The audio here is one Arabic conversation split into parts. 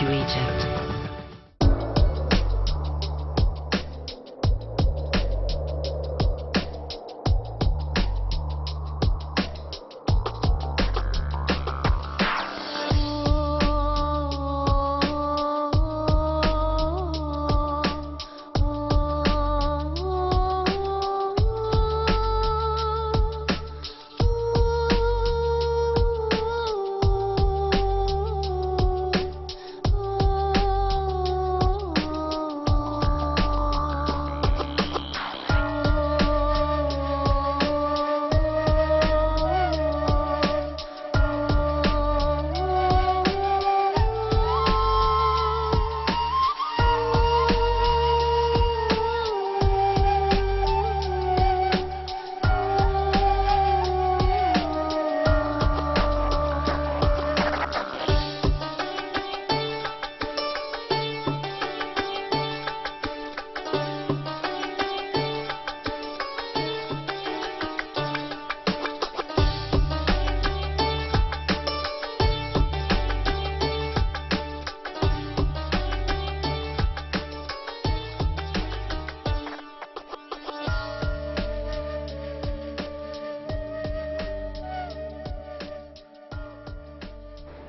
to Egypt.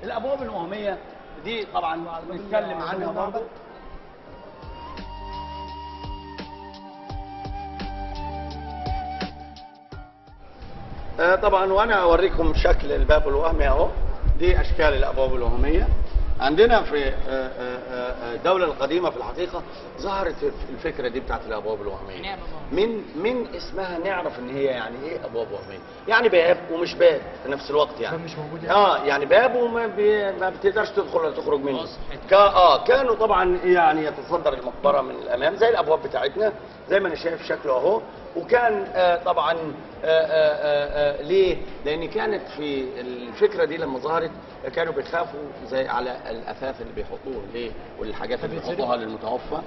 الابواب الوهميه دي طبعا بنتكلم عنها برضه. طبعا وانا اوريكم شكل الباب الوهمي اهو. دي اشكال الابواب الوهميه. عندنا في الدوله القديمه في الحقيقه ظهرت الفكره دي بتاعت الابواب الوهميه. من اسمها نعرف ان هي يعني ايه ابواب وهميه. يعني باب ومش باب في نفس الوقت يعني. مش موجود يعني. يعني باب ما بتقدرش تدخل ولا تخرج منه. كانوا طبعا يعني يتصدر المقبره من الامام زي الابواب بتاعتنا زي ما انا شايف شكله اهو. وكان طبعا ليه؟ لان كانت في الفكره دي لما ظهرت كانوا بيخافوا زي على الاثاث اللي بيحطوه ليه؟ والحاجات اللي بيحطوها للمتوفى.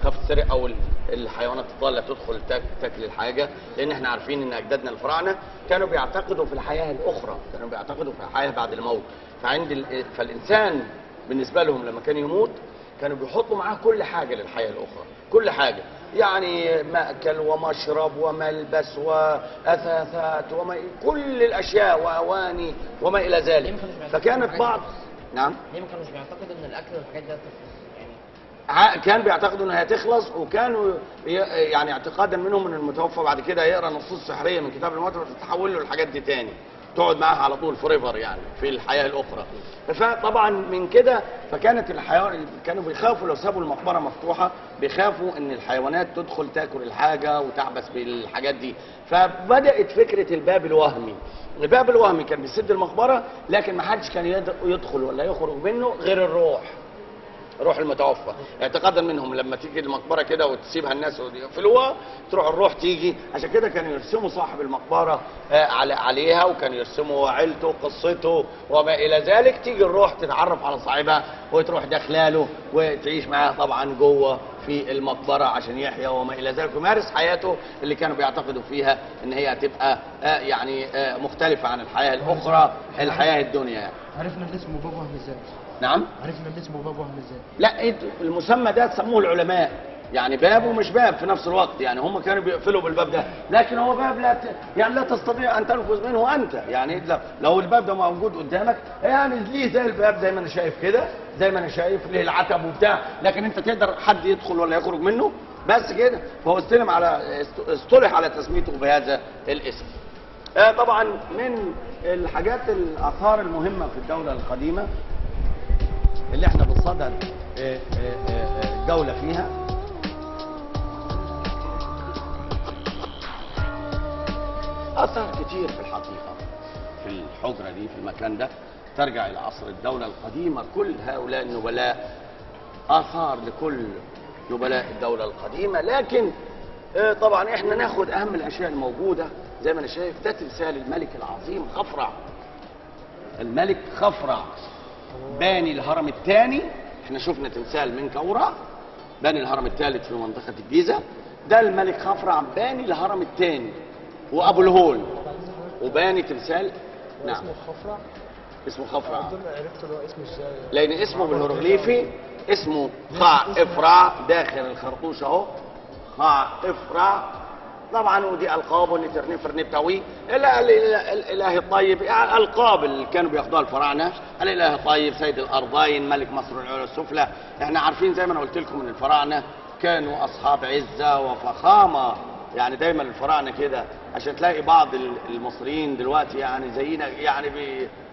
خاف تسرق او الحيوانات الضاله تدخل تاكل الحاجه. لان احنا عارفين ان اجدادنا الفراعنه كانوا بيعتقدوا في الحياه الاخرى، كانوا بيعتقدوا في الحياه بعد الموت. فالانسان بالنسبه لهم لما كان يموت كانوا بيحطوا معاه كل حاجه للحياه الاخرى، كل حاجه. يعني مأكل ومشرب وملبس وأثاثات كل الأشياء وأواني وما إلى ذلك. فكانت بعض نعم ليه ما كانوش بيعتقدوا ان الاكل والحاجات دي كان بيعتقدوا انها تخلص. وكانوا يعني اعتقادا منهم ان المتوفى بعد كده يقرا نصوص سحريه من كتاب الموتى وتتحول له الحاجات دي تاني تقعد معاها على طول فوريفر يعني في الحياه الاخرى. فطبعا من كده فكانت الحيوان كانوا بيخافوا لو سابوا المقبره مفتوحه بيخافوا ان الحيوانات تدخل تاكل الحاجه وتعبث بالحاجات دي. فبدات فكره الباب الوهمي. الباب الوهمي كان بيسد المقبره لكن ما حدش كان يدخل ولا يخرج منه غير الروح، روح المتوفى. اعتقادا منهم لما تيجي المقبره كده وتسيبها الناس ويقفلوها تروح الروح تيجي. عشان كده كانوا يرسموا صاحب المقبره عليها وكانوا يرسموا عيلته قصته وما الى ذلك. تيجي الروح تتعرف على صاحبها وتروح داخلاله وتعيش معاه طبعا جوه في المقبره عشان يحيا وما الى ذلك ويمارس حياته اللي كانوا بيعتقدوا فيها ان هي هتبقى يعني مختلفه عن الحياه الاخرى، الحياه الدنيا يعني. عرفنا اللي اسمه باب وهم ازاي؟ نعم؟ عرفنا اللي اسمه باب وهم ازاي؟ لا المسمى ده سموه العلماء يعني باب ومش باب في نفس الوقت. يعني هم كانوا بيقفلوا بالباب ده لكن هو باب يعني لا تستطيع ان تنفذ منه انت. يعني لو الباب ده موجود قدامك يعني ليه زي الباب زي ما انا شايف كده، زي ما انا شايف ليه العتب وبتاع، لكن انت تقدر حد يدخل ولا يخرج منه بس كده. فهو اصطلح على تسميته بهذا الاسم. طبعا من الحاجات الاثار المهمه في الدوله القديمه اللي احنا بنصدد الجوله فيها اثار كتير في الحقيقه في الحجره دي في المكان ده ترجع الى عصر الدوله القديمه. كل هؤلاء النبلاء اثار لكل نبلاء الدوله القديمه. لكن طبعا احنا ناخد اهم الاشياء الموجوده زي ما انا شايف. ده تمثال الملك العظيم خفرع. الملك خفرع باني الهرم الثاني. احنا شفنا تمثال من كورة باني الهرم الثالث في منطقة الجيزة. ده الملك خفرع باني الهرم الثاني وابو الهول وباني تمثال. نعم اسمه خفرع. اسمه خفرع. عرفت اللي هو اسمه ازاي؟ لان اسمه بالهيروغليفي اسمه خاع افرع، داخل الخرطوش اهو خاع افرع. طبعا ودي القاب ونترنفر نبتوي الاله الطيب، يعني القاب اللي كانوا بياخدوها الفراعنه، الاله الطيب سيد الارضين ملك مصر العليا السفلى. احنا عارفين زي ما انا قلت لكم ان الفراعنه كانوا اصحاب عزه وفخامه، يعني دايما الفراعنه كده، عشان تلاقي بعض المصريين دلوقتي يعني زينا يعني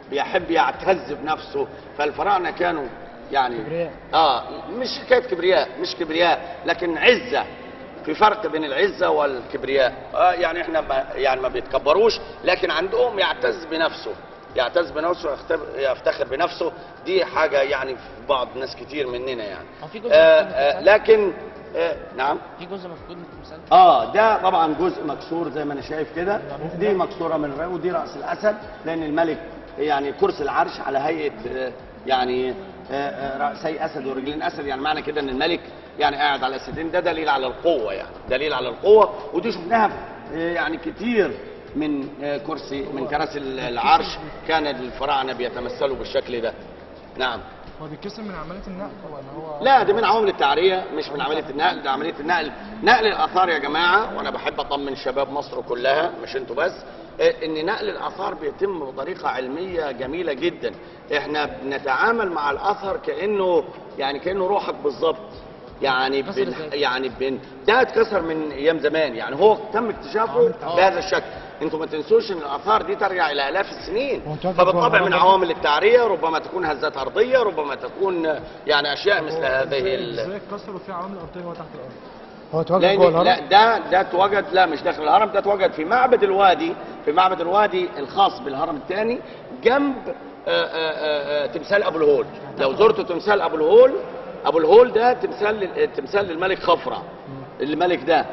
بيحب يعتز بنفسه. فالفراعنه كانوا يعني كبرياء. مش حكايه كبرياء، مش كبرياء لكن عزه. في فرق بين العزه والكبرياء. يعني احنا ما بيتكبروش، لكن عندهم يعتز بنفسه، يعتز بنفسه، يفتخر بنفسه. دي حاجه يعني في بعض ناس كتير مننا يعني. في جزء لكن نعم في جزء مفقود من التمثال. ده طبعا جزء مكسور زي ما انا شايف كده. دي مكسوره من الرأس، ودي راس الاسد، لان الملك يعني كرسي العرش على هيئه يعني رأسي اسد ورجلين اسد، يعني معنى كده ان الملك يعني قاعد على اسدين. ده دليل على القوه، يعني دليل على القوه. ودي شفناها يعني كتير من كراسي العرش كان الفراعنه بيتمثلوا بالشكل ده. نعم. هو بيتكسر من عمليه النقل ولا هو؟ لا، دي من عوامل التعريه مش من عمليه النقل. ده عمليه النقل، نقل الاثار يا جماعه. وانا بحب اطمن شباب مصر كلها مش انتوا بس، ان نقل الاثار بيتم بطريقه علميه جميله جدا. احنا بنتعامل مع الاثر كانه روحك بالظبط. يعني ده اتكسر من ايام زمان، يعني هو تم اكتشافه بهذا الشكل. انتوا ما تنسوش ان الاثار دي ترجع الى الاف السنين، فبالطبع من عوامل التعريه ربما تكون هزات ارضيه، ربما تكون يعني اشياء مثل هذه ازاي اتكسر وفي عوامل ارضيه هو تحت الارض؟ هو اتوجد جوه الهرم؟ لا، ده اتوجد، لا مش داخل الهرم، ده اتوجد في معبد الوادي، في معبد الوادي الخاص بالهرم الثاني جنب تمثال ابو الهول. لو زرتوا تمثال ابو الهول ده تمثال للملك خفرع. الملك ده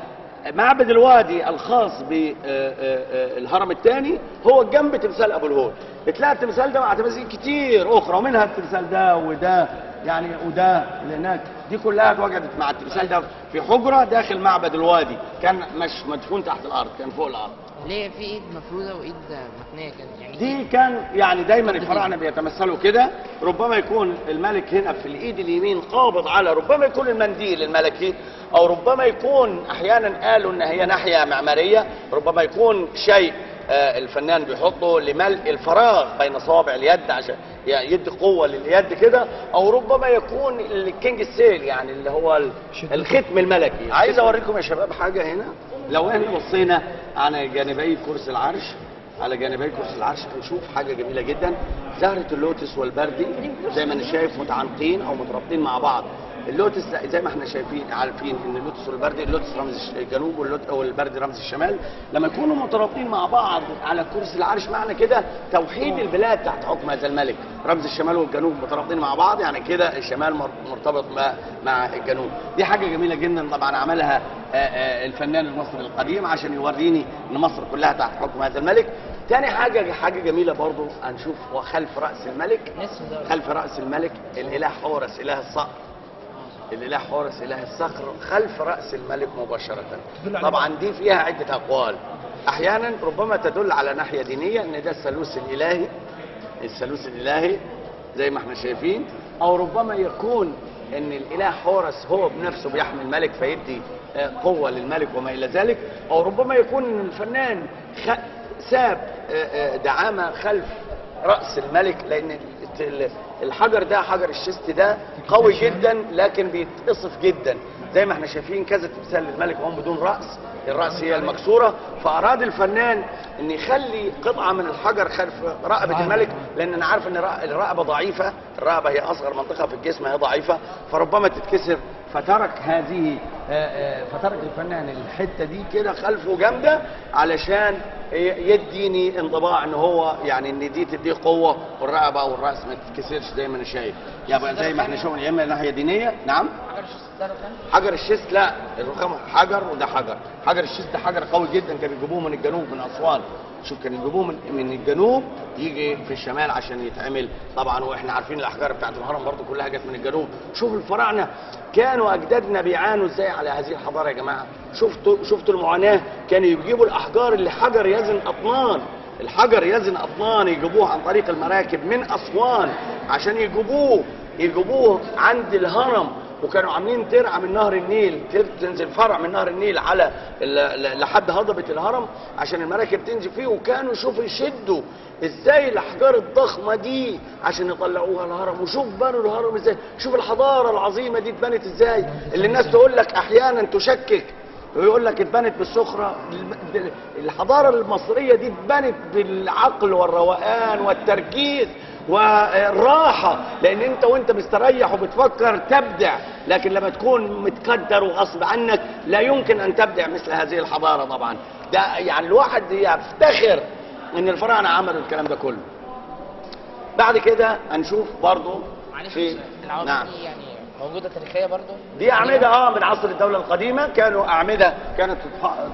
معبد الوادي الخاص بالهرم الثاني هو جنب تمثال ابو الهول. بتلاقي التمثال ده مع تماثيل كتير اخرى، ومنها التمثال ده وده يعني وده اللي هناك، دي كلها اتوجدت مع التمثال ده في حجره داخل معبد الوادي، كان مش مدفون تحت الارض، كان فوق الارض. ليه في ايد مفروده وايد متنيه كان يعني؟ دي كان يعني دايما الفراعنه بيتمثلوا كده. ربما يكون الملك هنا في الايد اليمين قابض على، ربما يكون المنديل الملكي، او ربما يكون احيانا قالوا ان هي ناحيه معماريه، ربما يكون شيء الفنان بيحطه لملء الفراغ بين صوابع اليد عشان يدي قوه لليد كده، او ربما يكون الكينج السيل يعني اللي هو الختم الملكي. عايز اوريكم يا شباب حاجه هنا. لو احنا بصينا على جانبي كرسي العرش هنشوف حاجه جميله جدا. زهره اللوتس والبردي زي ما انا شايف متعانقين او مترابطين مع بعض. اللوتس زي ما احنا عارفين ان اللوتس والبردي، اللوتس رمز الجنوب والبردي رمز الشمال، لما يكونوا مترابطين مع بعض على كرسي العرش معنى كده توحيد البلاد تحت حكم هذا الملك. رمز الشمال والجنوب مترابطين مع بعض، يعني كده الشمال مرتبط مع الجنوب. دي حاجه جميله جدا طبعا عملها الفنان المصري القديم عشان يوريني ان مصر كلها تحت حكم هذا الملك. تاني حاجه جميله برضو هنشوف خلف راس الملك، خلف راس الملك الاله حورس اله الصقر. الاله حورس اله الصقر خلف راس الملك مباشره. طبعا دي فيها عده اقوال، احيانا ربما تدل على ناحيه دينيه ان ده الثالوث الالهي زي ما احنا شايفين، او ربما يكون ان الاله حورس هو بنفسه بيحمي الملك فيدي قوه للملك وما الى ذلك، او ربما يكون ان الفنان ساب دعامه خلف راس الملك، لان الحجر ده حجر الشيست ده قوي جدا لكن بيتقصف جدا زي ما احنا شايفين كذا تمثال للملك وهم بدون راس، الراس هي المكسوره. فاراد الفنان ان يخلي قطعه من الحجر خلف رقبه الملك، لان انا عارف ان الرقبه ضعيفه، الرقبه هي اصغر منطقه في الجسم، هي ضعيفه فربما تتكسر، فترك الفنان الحته دي كده خلفه جامده علشان يديني انطباع ان هو يعني ان دي تديه قوه والرقبه او الراس ما تتكسرش زي ما انا شايف. يبقى زي ما احنا شفنا يا اما ناحيه دينيه. نعم. حجر الشيست لا، الرخام حجر وده حجر. حجر الشيست ده حجر قوي جدا، كانوا يجيبوه من الجنوب من اسوان. شوف كانوا يجيبوه من الجنوب يجي في الشمال عشان يتعمل طبعا، واحنا عارفين الاحجار بتاعت الهرم برضو كلها جت من الجنوب. شوف الفراعنه كانوا اجدادنا بيعانوا ازاي على هذه الحضاره يا جماعه. شفتوا المعاناه، كانوا يجيبوا الاحجار اللي حجر يزن اطنان الحجر يزن أطنان يجيبوه عن طريق المراكب من أسوان عشان يجيبوه عند الهرم، وكانوا عاملين ترعه من نهر النيل، تنزل فرع من نهر النيل على لحد هضبه الهرم عشان المراكب تنزل فيه، وكانوا شوفوا يشدوا ازاي الاحجار الضخمه دي عشان يطلعوها الهرم. وشوف بنوا الهرم ازاي، شوف الحضاره العظيمه دي اتبنت ازاي، اللي الناس تقول لك احيانا تشكك ويقول لك اتبنت بالسخره. الحضاره المصريه دي اتبنت بالعقل والروقان والتركيز والراحة، لأن أنت وأنت مستريح وبتفكر تبدع، لكن لما تكون متقدر وغصب عنك لا يمكن أن تبدع مثل هذه الحضارة. طبعا ده يعني الواحد يفتخر إن الفراعنة عملوا الكلام ده كله. بعد كده هنشوف برضه في العوامل دي يعني موجودة تاريخية برضو؟ دي أعمدة من عصر الدولة القديمة، كانوا أعمدة كانت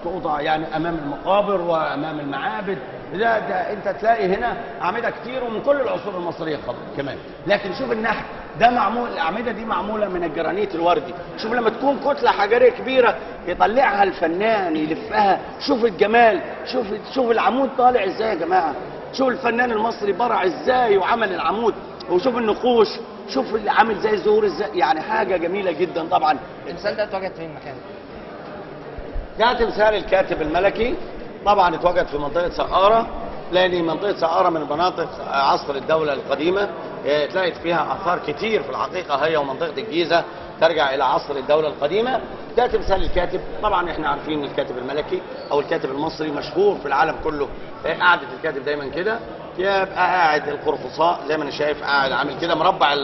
توضع يعني أمام المقابر وأمام المعابد. ده أنت تلاقي هنا أعمدة كتير ومن كل العصور المصرية كمان. لكن شوف النحت ده معمول، الأعمدة دي معمولة من الجرانيت الوردي. شوف لما تكون كتلة حجرية كبيرة يطلعها الفنان يلفها، شوف الجمال، شوف العمود طالع ازاي يا جماعة، شوف الفنان المصري برع ازاي وعمل العمود، وشوف النقوش، شوف اللي عامل زي الزهور ازاي، يعني حاجه جميله جدا. طبعا التمثال ده اتوجد فين مكانه؟ ده تمثال الكاتب الملكي، طبعا اتوجد في منطقه سقاره، لان منطقه سقاره من مناطق عصر الدوله القديمه، تلاقي فيها اثار كتير في الحقيقه، هي ومنطقه الجيزه ترجع الى عصر الدوله القديمه. ده تمثال الكاتب، طبعا احنا عارفين الكاتب الملكي او الكاتب المصري مشهور في العالم كله، قعده الكاتب دايما كده، يبقى قاعد القرفصاء زي ما انا شايف، قاعد عامل كده مربع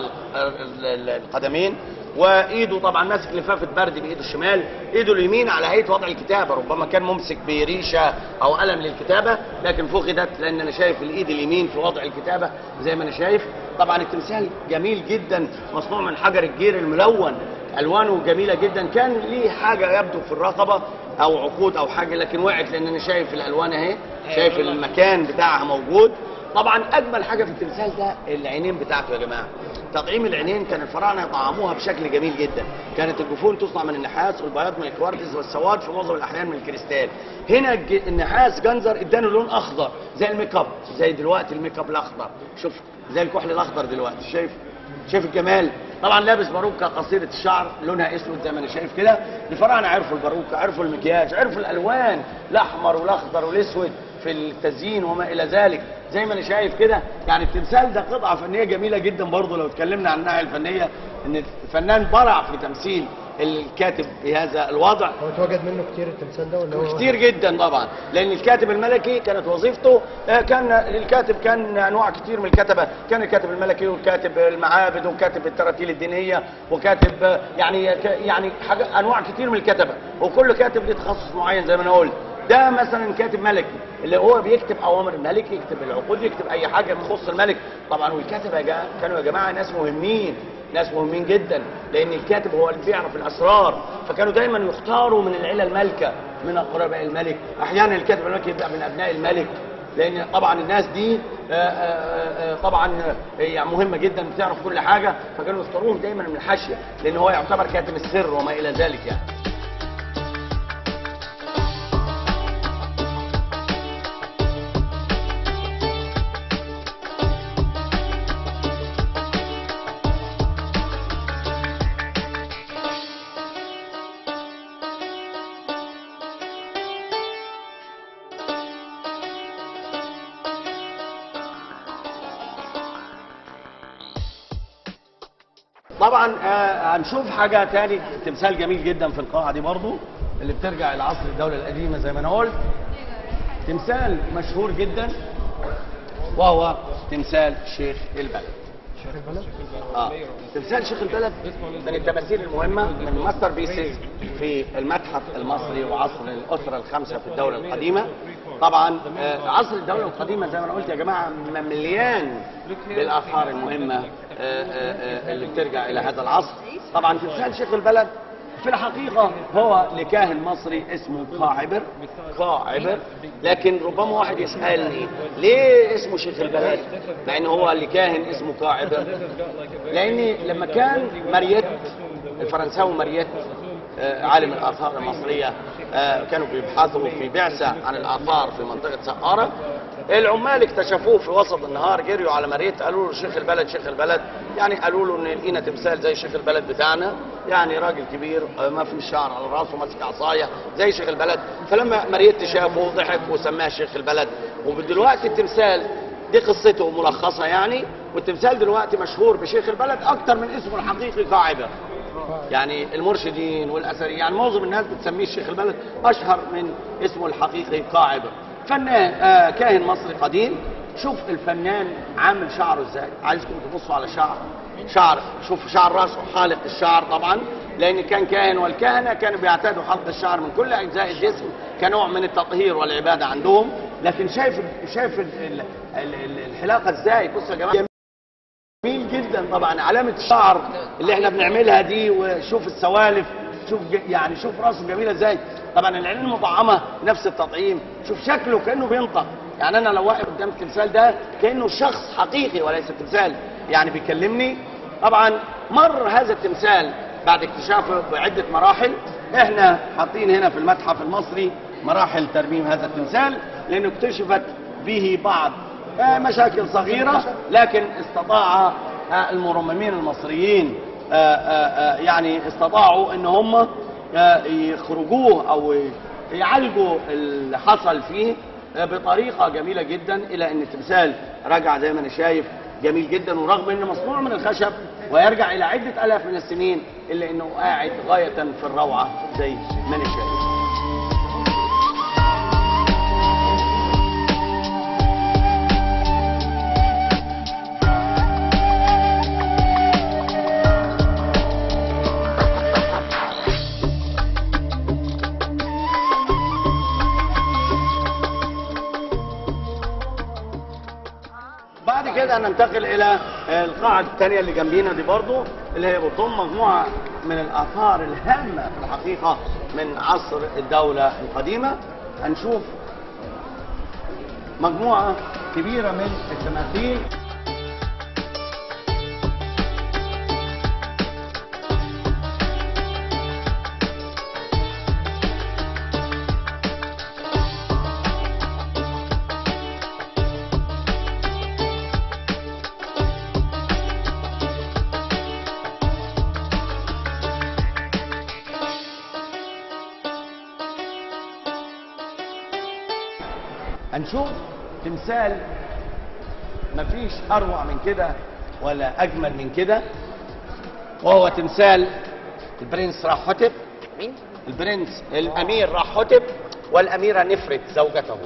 القدمين، وايده طبعا ماسك لفافه برد بايده الشمال، ايده اليمين على هيئه وضع الكتابه، ربما كان ممسك بريشه او قلم للكتابه، لكن فقدت لان انا شايف الايد اليمين في وضع الكتابه زي ما انا شايف. طبعا التمثال جميل جدا، مصنوع من حجر الجير الملون، الوانه جميله جدا، كان ليه حاجه يبدو في الرقبه او عقود او حاجه، لكن وقعت لان انا شايف الالوان اهي، شايف المكان بتاعها موجود. طبعا اجمل حاجه في التمثال ده العينين بتاعته يا جماعه، تطعيم العينين كان الفراعنه يطعموها بشكل جميل جدا، كانت الجفون تصنع من النحاس والبياض من الكوارتز والسواد في معظم الاحيان من الكريستال. هنا النحاس جنزر اداله لون اخضر زي الميك اب، زي دلوقتي الميك اب الاخضر، شوف زي الكحل الاخضر دلوقتي، شايف الجمال. طبعا لابس باروكه قصيره الشعر لونها اسود زي ما انا شايف كده. الفراعنه عرفوا الباروكه، عرفوا المكياج، عرفوا الالوان، الاحمر والاخضر والاسود في التزيين وما الى ذلك زي ما انا شايف كده. يعني التمثال ده قطعه فنيه جميله جدا برضه، لو اتكلمنا عن الناحيه الفنيه ان الفنان برع في تمثيل الكاتب بهذا الوضع. هو اتوجد منه كتير التمثال ده ولا هو كتير جدا طبعا، لان الكاتب الملكي كانت وظيفته، كان للكاتب كان انواع كتير من الكتبه، كان الكاتب الملكي وكاتب المعابد وكاتب التراتيل الدينيه وكاتب يعني حاجه انواع كتير من الكتبه، وكل كاتب له تخصص معين زي ما انا قلت. ده مثلا كاتب ملكي اللي هو بيكتب اوامر الملك، يكتب العقود، يكتب اي حاجه تخص الملك. طبعا والكاتب كانوا يا جماعه ناس مهمين جدا، لان الكاتب هو اللي بيعرف الاسرار، فكانوا دايما يختاروا من العيله المالكه، من اقرباء الملك. احيانا الكاتب الملكي يبقى من ابناء الملك، لان طبعا الناس دي طبعا يعني مهمه جدا، بتعرف كل حاجه، فكانوا يختاروهم دايما من الحاشيه، لان هو يعتبر كاتب السر وما الى ذلك يعني. طبعا هنشوف حاجه تاني، تمثال جميل جدا في القاعه دي برضو اللي بترجع الى عصر الدوله القديمه زي ما انا قلت، تمثال مشهور جدا وهو تمثال شيخ البلد. شيخ البلد؟ تمثال شيخ البلد من التماثيل المهمه، من ماستر بيسز في المتحف المصري وعصر الاسره الخمسه في الدوله القديمه. طبعا عصر الدوله القديمه زي ما انا قلت يا جماعه مليان بالاثار المهمه اللي بترجع الى هذا العصر. طبعا تمثال شيخ البلد في الحقيقة هو لكاهن مصري اسمه قاعبر، لكن ربما واحد يسألني ليه اسمه شيخ البلد مع ان هو لكاهن اسمه قاعبر؟ لان لما كان ماريت الفرنساوي ماريت عالم الآثار المصرية، كانوا بيبحثوا في بعثة عن الآثار في منطقة سقارة. العمال اكتشفوه في وسط النهار، جريوا على مريت قالوا له شيخ البلد شيخ البلد، يعني قالوا له ان لقينا تمثال زي شيخ البلد بتاعنا، يعني راجل كبير ما فيش شعر على راسه ماسك عصايه زي شيخ البلد. فلما مريت شافه ضحك وسماه شيخ البلد. ودلوقتي التمثال دي قصته ملخصه يعني، والتمثال دلوقتي مشهور بشيخ البلد اكتر من اسمه الحقيقي قاعبه. يعني المرشدين والاثريين يعني معظم الناس بتسميه الشيخ البلد اشهر من اسمه الحقيقي قاعبه. فنان كاهن مصري قديم. شوف الفنان عامل شعره ازاي، عايزكم تبصوا على شعر شوف شعر راسه، حالق الشعر طبعا لان كان كاهن، والكهنه كانوا بيعتادوا حلق الشعر من كل اجزاء الجسم كنوع من التطهير والعباده عندهم. لكن شايف الحلاقه ازاي، بصوا يا جماعه جميل جدا طبعا، علامه الشعر اللي احنا بنعملها دي. وشوف السوالف، يعني شوف راسه جميله ازاي. طبعا العينين المطعمه نفس التطعيم، شوف شكله كانه بينطق. يعني انا لو واقف قدام التمثال ده كانه شخص حقيقي وليس تمثال يعني بيكلمني. طبعا مر هذا التمثال بعد اكتشافه بعده مراحل. احنا حاطين هنا في المتحف المصري مراحل ترميم هذا التمثال، لانه اكتشفت به بعض مشاكل صغيره، لكن استطاع المرممين المصريين يعني استطاعوا ان هم يخرجوه او يعالجوا اللي حصل فيه بطريقه جميله جدا، الى ان التمثال رجع زي ما انا شايف جميل جدا. ورغم انه مصنوع من الخشب ويرجع الى عده الاف من السنين، الا انه قاعد غايه في الروعه زي ما انا شايف. بعد كده ننتقل الى القاعة الثانية اللي جنبينا دي برضو، اللي هي بتضم مجموعة من الآثار الهامة في الحقيقة من عصر الدولة القديمة. هنشوف مجموعة كبيرة من التماثيل. هنشوف تمثال مفيش اروع من كده ولا اجمل من كده، وهو تمثال البرنس راحتب. مين؟ البرنس الامير راحتب والاميره نفرت زوجته.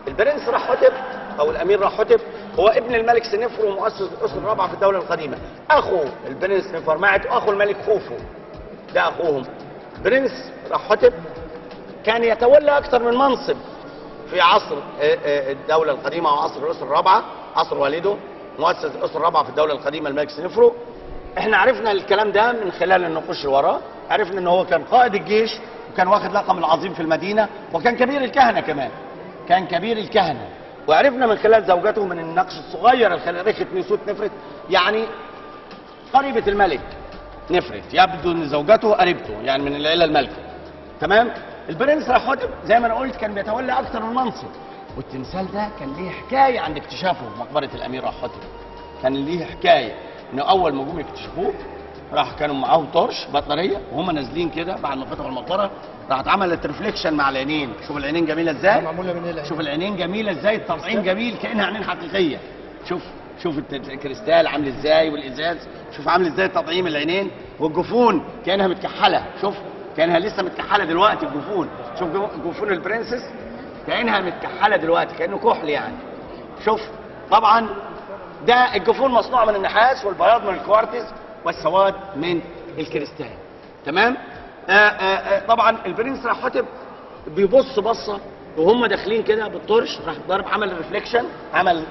البرنس راحتب او الامير راحتب هو ابن الملك سنفرو ومؤسس الاسره الرابعه في الدوله القديمه. اخو البرنس نفرمعت واخو الملك خوفو، ده اخوهم. برنس راحتب كان يتولى اكثر من منصب في عصر الدولة القديمة وعصر الأسرة الرابعة، عصر والده مؤسس الأسرة الرابعة في الدولة القديمة الملك سنفرو. احنا عرفنا الكلام ده من خلال النقوش اللي وراه، عرفنا ان هو كان قائد الجيش وكان واخد لقب العظيم في المدينة، وكان كبير الكهنة كمان، كان كبير الكهنة. وعرفنا من خلال زوجته من النقش الصغير الخليقة نيسوت نفرت، يعني قريبة الملك نفرت، يبدو ان زوجته قريبته يعني من العيلة الملكة. تمام؟ البرنس راحتب زي ما انا قلت كان بيتولى اكثر من منصب، والتمثال ده كان ليه حكايه عند اكتشافه في مقبره الامير راحتب. كان ليه حكايه انه اول ما جم يكتشفوه كانوا معاهم طرش بطاريه وهم نازلين كده بعد ما فتحوا المقبره، راحت عملت ريفليكشن مع العينين. شوف العينين جميله ازاي، معموله من ايه؟ شوف العينين جميله ازاي، التطعيم جميل كانها عينين حقيقيه. شوف الكريستال عامل ازاي والازاز، شوف عامل ازاي تطعيم العينين، والجفون كانها متكحله، شوف كانها لسه متكحله دلوقتي الجفون. شوف جفون البرنسس كانها متكحله دلوقتي كانه كحل يعني. شوف طبعا ده الجفون مصنوع من النحاس والبياض من الكوارتز والسواد من الكريستال. تمام؟ طبعا البرنس راحتب بيبص بصه وهم داخلين كده بالطرش، راح ضرب عمل ريفليكشن، عمل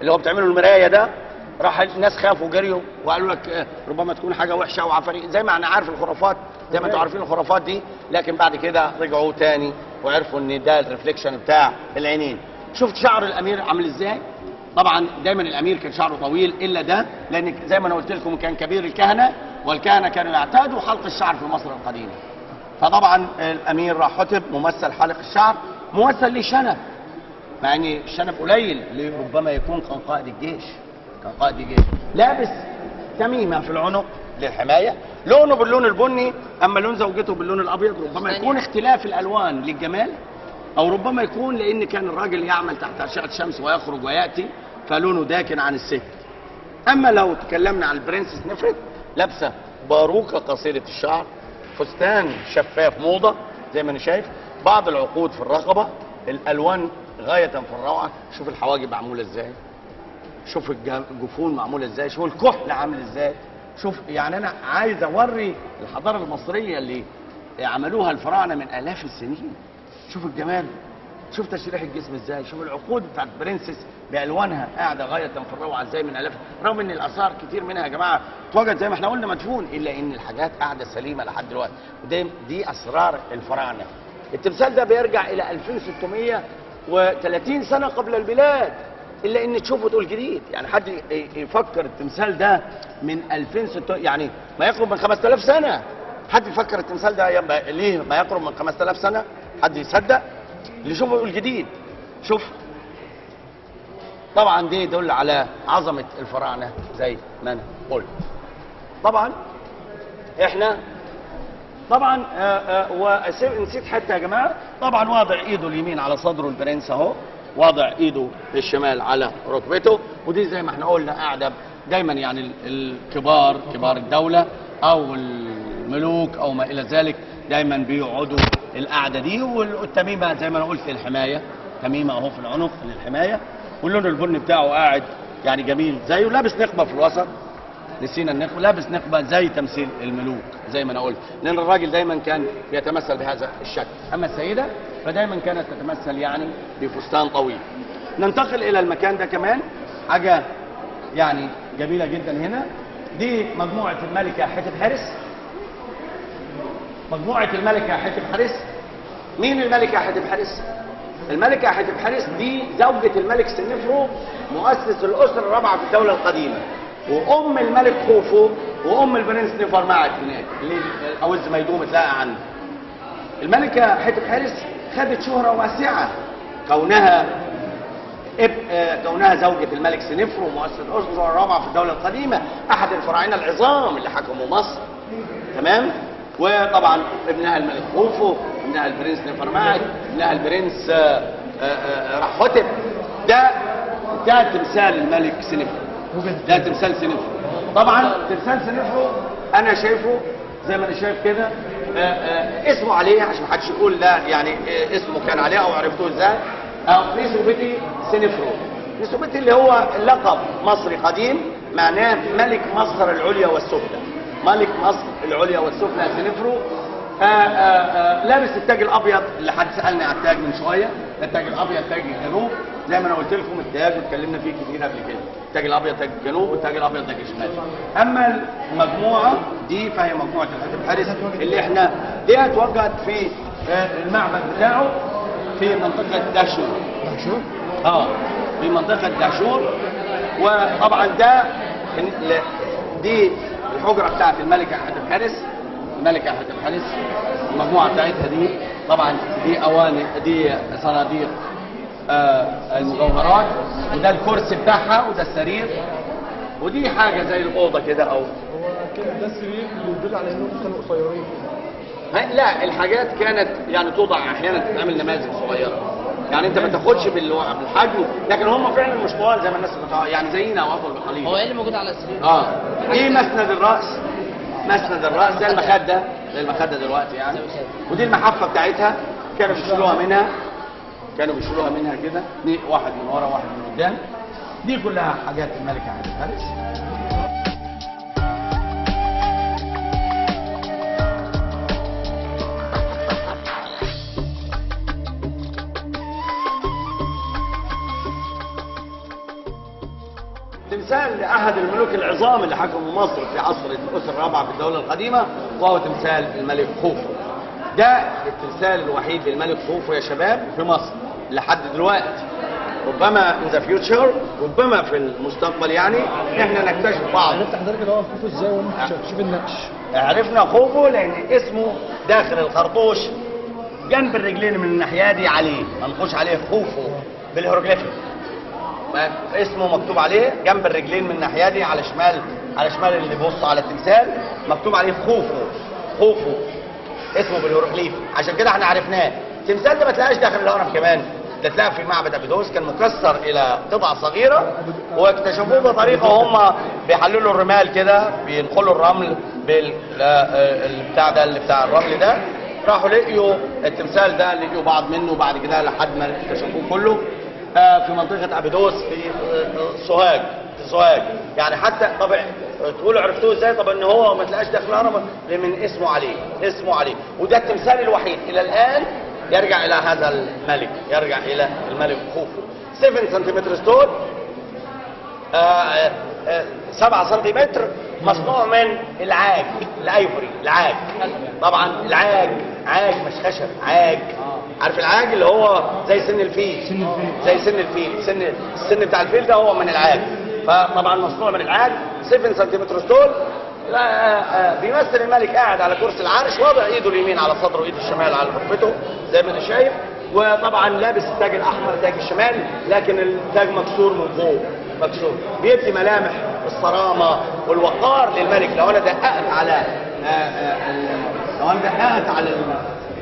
اللي هو بتعمله المرايه ده. راح الناس خافوا جريوا وقالوا لك ربما تكون حاجه وحشه او عفاريت، زي ما انا عارف الخرافات، زي ما انتم عارفين الخرافات دي. لكن بعد كده رجعوا تاني وعرفوا ان ده الريفليكشن بتاع العينين. شفت شعر الامير عامل ازاي؟ طبعا دايما الامير كان شعره طويل الا ده، لان زي ما انا قلت لكم كان كبير الكهنه، والكهنه كانوا يعتادوا حلق الشعر في مصر القديمه. فطبعا الامير راحتب ممثل حالق الشعر، ممثل ليه شنب، مع ان الشنب قليل، ربما يكون كان قائد الجيش، كان قائد الجيش، لابس تميمه في العنق للحمايه، لونه باللون البني، اما لون زوجته باللون الابيض، ربما يكون اختلاف الالوان للجمال، او ربما يكون لان كان الراجل يعمل تحت اشعه الشمس ويخرج وياتي فلونه داكن عن الست. اما لو تكلمنا عن البرنسس نفرت، لابسه باروكه قصيره الشعر، فستان شفاف موضه زي ما انا شايف، بعض العقود في الرقبه، الالوان غايه في الروعه، شوف الحواجب معموله ازاي، شوف الجفون معموله ازاي، شوف الكحل عامل ازاي، شوف يعني انا عايز اوري الحضاره المصريه اللي عملوها الفراعنه من الاف السنين. شوف الجمال، شوف تشريح الجسم ازاي، شوف العقود بتاعت برنسس بالوانها قاعده غايه في الروعه ازاي من الاف، رغم ان الاثار كتير منها يا جماعه اتوجد زي ما احنا قلنا مدفون، الا ان الحاجات قاعده سليمه لحد دلوقتي، دي اسرار الفراعنه. التمثال ده بيرجع الى 2630 سنه قبل الميلاد، الا ان تشوفه تقول جديد، يعني حد يفكر التمثال ده من 2600 يعني ما يقرب من 5000 سنه، حد يفكر التمثال ده ليه ما يقرب من 5000 سنه؟ حد يصدق؟ اللي يشوفه يقول جديد. شوف طبعا دي يدل على عظمه الفراعنه زي ما انا قلت. طبعا احنا طبعا ونسيت حته يا جماعه، طبعا واضع ايده اليمين على صدره البرنس اهو، واضع ايده الشمال على ركبته، ودي زي ما احنا قلنا قاعده دايما يعني كبار الدوله او الملوك او ما الى ذلك دايما بيقعدوا القعده دي، والتميمه زي ما انا قلت للحمايه، تميمه اهو في العنق للحمايه، واللون البني بتاعه قاعد يعني جميل زيه، لابس نقبه في الوسط، نسينا النقبه، لابس نقبه زي تمثيل الملوك زي ما انا قلت، لان الراجل دايما كان يتمثل بهذا الشكل، اما السيده فدايما كانت تتمثل يعني بفستان طويل. ننتقل الى المكان ده كمان حاجه يعني جميله جدا هنا، دي مجموعه الملكه حتحرس، مجموعه الملكه حتحرس. مين الملكه حتحرس؟ الملكه حتحرس دي زوجة الملك سنفرو مؤسس الاسره الرابعه في الدوله القديمه، وام الملك خوفو وام البرنس نفرمعت هناك اللي اوز ما يدوم تلاقى عنه. الملكه حتحرس خدت شهره واسعه كونها زوجة الملك سنفرو مؤسس الاسره الرابعه في الدوله القديمه، احد الفراعنه العظام اللي حكموا مصر، تمام؟ وطبعا ابنها الملك خوفو، ابنها البرنس نفرمعت، ابنها البرنس رحتب. ده تمثال الملك سنفرو، ده تمثال سنفرو. طبعا تمثال سنفرو انا شايفه زي ما انا شايف كده، اسمه عليه عشان محدش يقول لا يعني اسمه كان عليه او عرفتوه ازاي، نيسوبيتي سنفرو. نيسوبيتي اللي هو لقب مصري قديم معناه ملك مصر العليا والسفلى، ملك مصر العليا والسفلى سنفرو. لابس التاج الابيض اللي حد سالني على التاج من شويه، ده التاج الابيض تاج الجنوب، زي ما انا قلت لكم التاج واتكلمنا فيه كتير قبل كده، التاج الابيض تاج الجنوب والتاج الابيض تاج الشمال. اما المجموعه دي فهي مجموعه حتحرس اللي احنا دي اتوجهت في المعبد بتاعه في منطقه دهشور. في منطقه دهشور. وطبعا دي الحجره بتاعت الملكه حتحرس، الملكه حتحرس المجموعه بتاعتها دي، طبعا دي اواني، دي صناديق المجوهرات، وده الكرسي بتاعها، وده السرير، ودي حاجه زي الاوضه كده او هو كده ده السرير اللي يدل على انهم كانوا قصيرين. لا الحاجات كانت يعني توضع احيانا تتعمل نماذج صغيره، يعني انت ما تاخدش بالحجم، لكن هم فعلا مش طوال زي ما الناس يعني زينا او افضل بقليل. هو ايه اللي موجود على السرير؟ دي مسند الراس، مسند الراس زي المخده، زي المخده دلوقتي يعني، ودي المحفه بتاعتها كانوا بيشيلوها منها كده، دي واحد من ورا واحد من قدام، دي كلها حاجات الملكه حتحرس. تمثال لأحد الملوك العظام اللي حكموا مصر في عصر الأسرة الرابعة في الدولة القديمة، وهو تمثال الملك خوفو. ده التمثال الوحيد للملك خوفو يا شباب في مصر لحد دلوقتي. ربما in the future، ربما في المستقبل يعني احنا نكتشف بعض. عرفت حضرتك اللي هو خوفو ازاي وانت شوف النقش. عرفنا خوفو لان اسمه داخل الخرطوش جنب الرجلين من الناحيه دي عليه، منقوش عليه خوفو بالهيروغليفي. اسمه مكتوب عليه جنب الرجلين من الناحيه دي على شمال اللي بيبص على التمثال مكتوب عليه خوفو اسمه بالهيروغليفي، عشان كده احنا عرفناه. التمثال ده ما تلاقيش داخل الهرم كمان، ده تلاقيه في معبد ابيدوس، كان مكسر الى قطع صغيره واكتشفوه بطريقه هم بيحللوا الرمال كده، بينقلوا الرمل اللي بتاع الرمل ده، راحوا لقيوا التمثال ده، لقيوا بعض منه بعد كده لحد ما اكتشفوه كله في منطقه ابيدوس في سوهاج. يعني حتى طب تقولوا عرفتوه ازاي؟ طب ان هو ما تلاقاش داخل الهرم من اسمه عليه، وده التمثال الوحيد الى الان يرجع الى هذا الملك، يرجع الى الملك خوفو. 7 سنتيمتر ستون، 7 سنتيمتر، مصنوع من العاج، الايفوري، العاج. طبعا العاج مش خشب، عاج. عارف العاج اللي هو زي سن الفيل، زي سن الفيل، السن بتاع الفيل ده هو من العاج، فطبعا مصنوع من العاج. 7 سنتيمتر ستون. بيمثل الملك قاعد على كرسي العرش، واضع ايده اليمين على صدره وايده الشمال على ركبته زي ما انت شايف، وطبعا لابس التاج الاحمر، تاج الشمال، لكن التاج مكسور من فوق، مكسور، بيدي ملامح الصرامه والوقار للملك. لو انا دققت على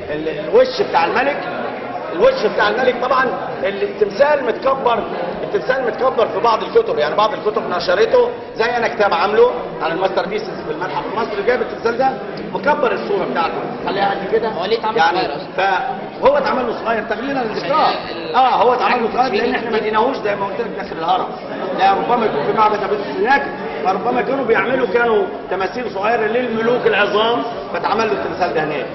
الوش بتاع الملك، طبعا التمثال متكبر في بعض الكتب، يعني بعض الكتب نشرته، زي انا كتاب عامله على الماستر بيسز في المتحف المصري، جايب التمثال ده مكبر الصوره بتاعته، خليها قد كده. هو ليه اتعمل يعني صغير اصلا؟ فهو اتعمل له صغير تقليلا للذكرى. هو اتعمل له صغير لان احنا ما لقيناهوش زي ما قلت لك داخل الهرم، لا ربما يكون في معبد ابيدوس هناك، فربما كانوا تماثيل صغيره للملوك العظام، فاتعمل له التمثال ده هناك.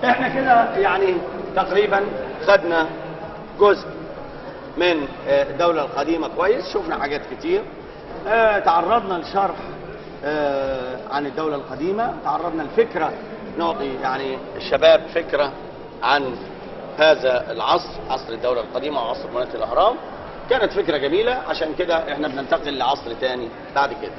احنا كده يعني تقريبا خدنا جزء من الدولة القديمة كويس، شفنا حاجات كتير، تعرضنا لشرح عن الدولة القديمة، تعرضنا لفكرة نعطي يعني الشباب فكرة عن هذا العصر، عصر الدولة القديمة وعصر بناة الأهرام. كانت فكرة جميلة، عشان كده احنا بننتقل لعصر تاني بعد كده.